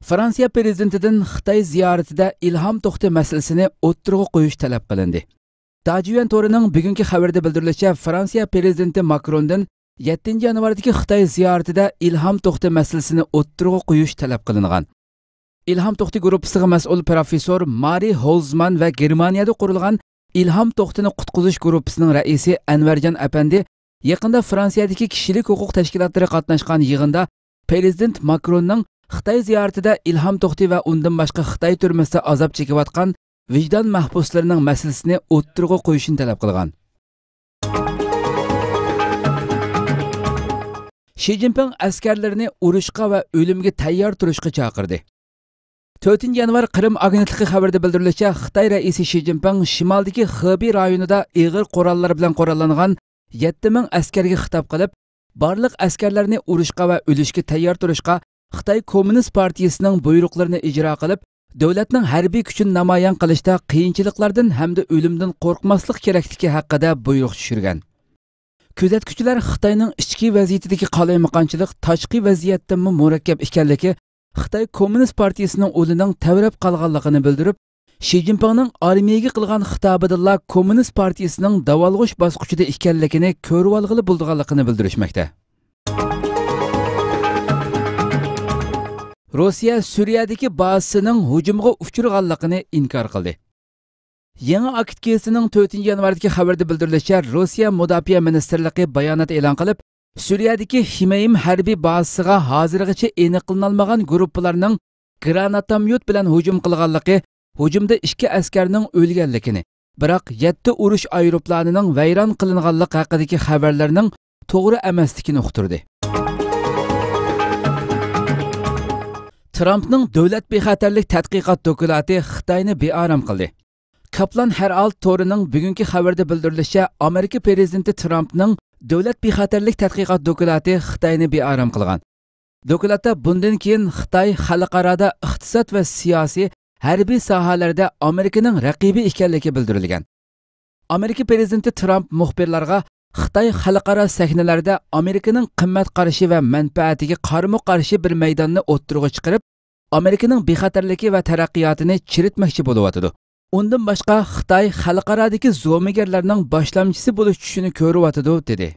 Fransiya prezidentidan Xitoy ziyoratida Ilhom To'xti masalasini o'ttirg'a qo'yish talab qilindi. Dajiyan to'rining bugungi xabarida bildirilishicha, Fransiya prezidenti Makrondan 7 yanvardagi Xitoy ziyoratida Ilhom To'xti masalasini o'ttirg'a qo'yish talab qilingan. Ilhom To'xti gruppasiga mas'ul professor Mari Holzman va Germaniyada qurilgan Ilhom To'xtini qutqizish gruppasining raisi Anvarjon Apandi yaqinda Fransiyadagi kishilik huquq tashkilotlari qatnashgan yig'inda prezident Makronning Xitoy ziyoratida Ilhom To'xti va undan boshqa Xitoy turmasida azob chekayotgan vijdon mahbuslarining masalasini o'ttirg'a qo'yishini talab qilgan. Xi Jinping askarlarini urushga va o'limga tayyor turishga chaqirdi. 4 yanvar Qrim agentligi xabarida bildirilishicha, Xitoy raisi Xi Jinping shimoldagi Xebey rayonida ig'ir qurollar bilan qurollangan 7000 askarga xitob qilib, barliq askarlarni urushga va o'lishga tayyor turishga Xitoy Kommunist partiyasining buyruqlarini ijro qilib, davlatning harbiy kuchini namoyon qilishda qiyinchiliklardan hamda o'limdan qo'rqmaslik kerakligi haqida buyruq tushirgan. Kuzatuvchilar Xitoyning ichki vaziyatidagi qalaymaqonchilik tashqi vaziyatdan murakkab ekanligi, Xitoy Kommunist partiyasining o'lining tavrab qolganligini bildirib, Xi Jinpingning armiyaga qilgan xitobida Kommunist partiyasining davolg'ish bosqichida ekanligini ko'rib olg'ili bo'lganligini bildirishmoqda. Rossiya Suriyadagi bazasining hujumga uchraganligini inkor qildi. Yangi aktivistning 4 yanvardagi xabarda bildirilishicha, Rossiya Mudofaa ministrligi bayonot e'lon qilib, Suriyadagi Himayim harbiy bazasiga hozirgacha aniqlanmagan guruhlarning granatomyot bilan hujum qilganligi, hujumda 2 askarning o'lganligini, biroq 7 urush aeroplanining vayron qilinganligi haqidagi xabarlarning to'g'ri emasligini uqtirdi. Trumpning davlat bexatarlik tadqiqot doklati Xitoyni bearam qildi. Kaplan Herald to'rining bugungi xabarda bildirilishicha, Amerika prezidenti Trumpning davlat bexatarlik tadqiqot doklati Xitoyni bearam qilgan. Doklatda bundan keyin Xitoy xalqaroda iqtisod va siyosiy harbiy sohalarda Amerikaning raqibi ekanligi bildirilgan. Amerika prezidenti Trump muxbirlarga Xitoy xalqaro sahnalarda Amerikaning qimmat qarashi va manfaatiga qarama-qarshi bir maydonni o'ttirg'a chiqarib, Amerikaning bexatarligi va taraqqiyotini chiritmoqchi bo'lyotdi. Undan boshqa Xitoy xalqarodagi zo'migarlarning boshlamchisi bo'lish tushini ko'ryotdi dedi.